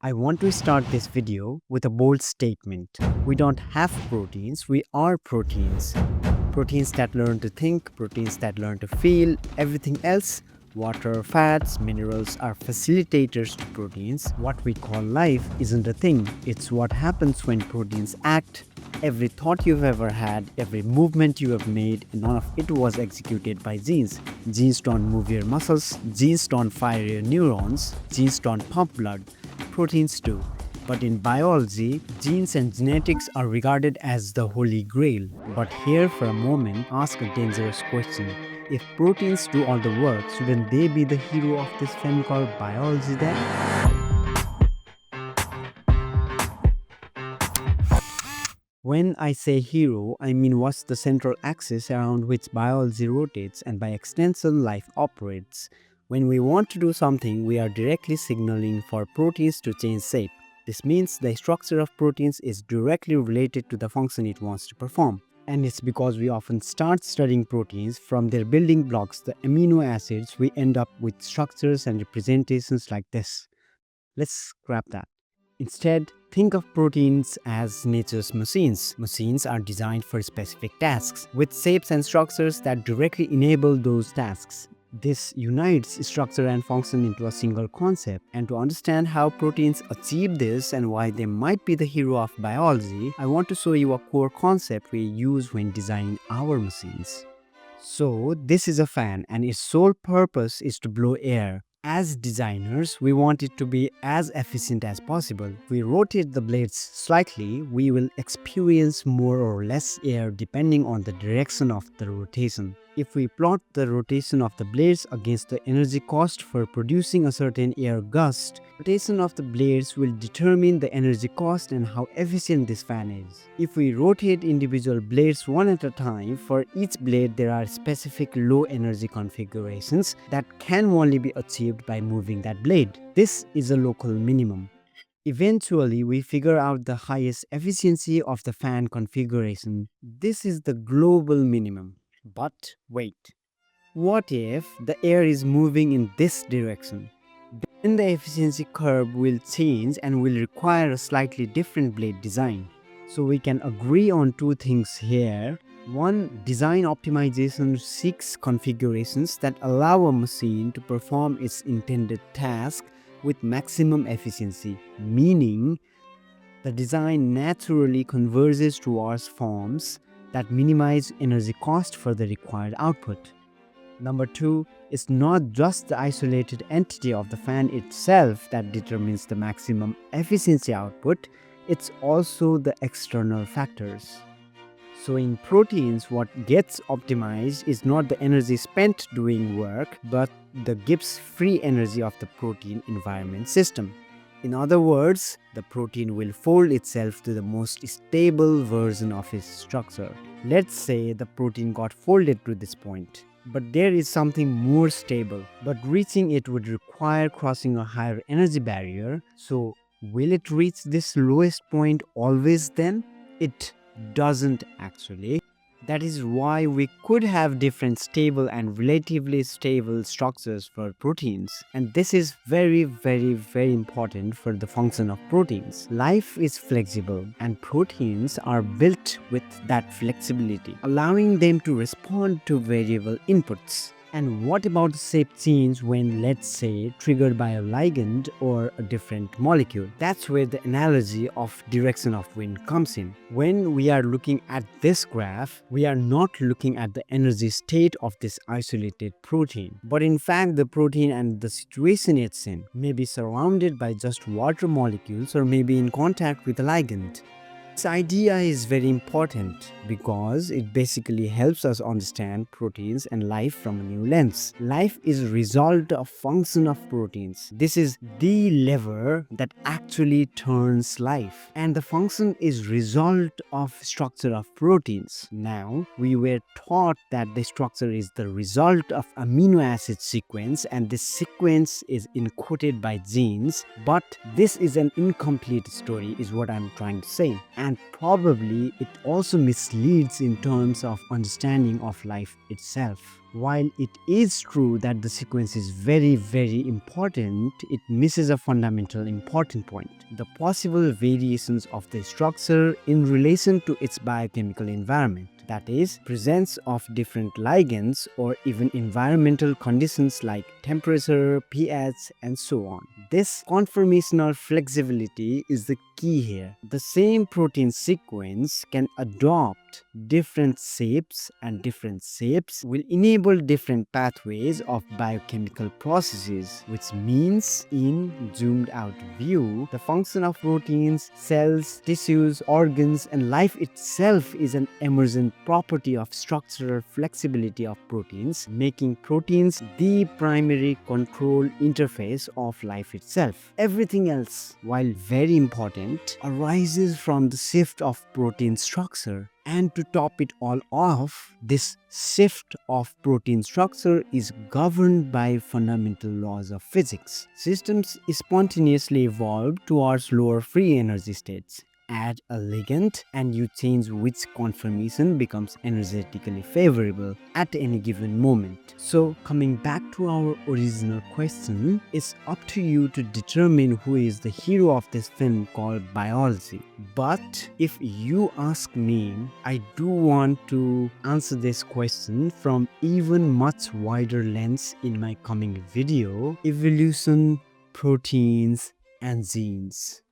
I want to start this video with a bold statement. We don't have proteins, we are proteins. Proteins that learn to think, proteins that learn to feel, everything else. Water, fats, minerals are facilitators to proteins. What we call life isn't a thing, it's what happens when proteins act. Every thought you've ever had, every movement you have made, none of it was executed by genes. Genes don't move your muscles, genes don't fire your neurons, genes don't pump blood. Proteins do. But in biology, genes and genetics are regarded as the holy grail. But here for a moment, ask a dangerous question. If proteins do all the work, shouldn't they be the hero of this film called biology then? When I say hero, I mean what's the central axis around which biology rotates and by extension life operates. When we want to do something, we are directly signaling for proteins to change shape. This means the structure of proteins is directly related to the function it wants to perform. And it's because we often start studying proteins from their building blocks, the amino acids, we end up with structures and representations like this. Let's scrap that. Instead, think of proteins as nature's machines. Machines are designed for specific tasks, with shapes and structures that directly enable those tasks. This unites structure and function into a single concept, and to understand how proteins achieve this and why they might be the hero of biology, I want to show you a core concept we use when designing our machines. So, this is a fan, and its sole purpose is to blow air. As designers, we want it to be as efficient as possible. If we rotate the blades slightly, we will experience more or less air depending on the direction of the rotation. If we plot the rotation of the blades against the energy cost for producing a certain air gust, rotation of the blades will determine the energy cost and how efficient this fan is. If we rotate individual blades one at a time, for each blade there are specific low energy configurations that can only be achieved by moving that blade. This is a local minimum. Eventually, we figure out the highest efficiency of the fan configuration. This is the global minimum. But wait, what if the air is moving in this direction? Then the efficiency curve will change and will require a slightly different blade design. So we can agree on two things here. One, design optimization seeks configurations that allow a machine to perform its intended task with maximum efficiency, meaning the design naturally converges towards forms that minimize energy cost for the required output. Number two, it's not just the isolated entity of the fan itself that determines the maximum efficiency output, it's also the external factors. So in proteins, what gets optimized is not the energy spent doing work, but the Gibbs free energy of the protein environment system. In other words, the protein will fold itself to the most stable version of its structure. Let's say the protein got folded to this point. But there is something more stable. But reaching it would require crossing a higher energy barrier. So, will it reach this lowest point always then? It doesn't actually. That is why we could have different stable and relatively stable structures for proteins. And this is very important for the function of proteins. Life is flexible and proteins are built with that flexibility, allowing them to respond to variable inputs. And what about the shape change when, let's say, triggered by a ligand or a different molecule? That's where the analogy of direction of wind comes in. When we are looking at this graph, we are not looking at the energy state of this isolated protein, but in fact the protein and the situation it's in may be surrounded by just water molecules or maybe in contact with a ligand. This idea is very important because it basically helps us understand proteins and life from a new lens. Life is a result of function of proteins. This is the lever that actually turns life, and the function is result of structure of proteins. Now, we were taught that the structure is the result of amino acid sequence, and this sequence is encoded by genes, but this is an incomplete story is what I'm trying to say. And probably it also misleads in terms of understanding of life itself. While it is true that the sequence is very, very important, it misses a fundamental important point: the possible variations of the structure in relation to its biochemical environment. That is, presence of different ligands or even environmental conditions like temperature, pH, and so on. This conformational flexibility is the key here. The same protein sequence can adopt different shapes, and different shapes will enable different pathways of biochemical processes, which means in zoomed out view, the function of proteins, cells, tissues, organs, and life itself is an emergent property of structural flexibility of proteins, making proteins the primary control interface of life itself. Everything else, while very important, arises from the shift of protein structure. And to top it all off, this shift of protein structure is governed by fundamental laws of physics. Systems spontaneously evolve towards lower free energy states. Add a ligand and you change which conformation becomes energetically favorable at any given moment. So, coming back to our original question, it's up to you to determine who is the hero of this film called biology. But if you ask me, I do want to answer this question from even much wider lens in my coming video: evolution, proteins, and genes.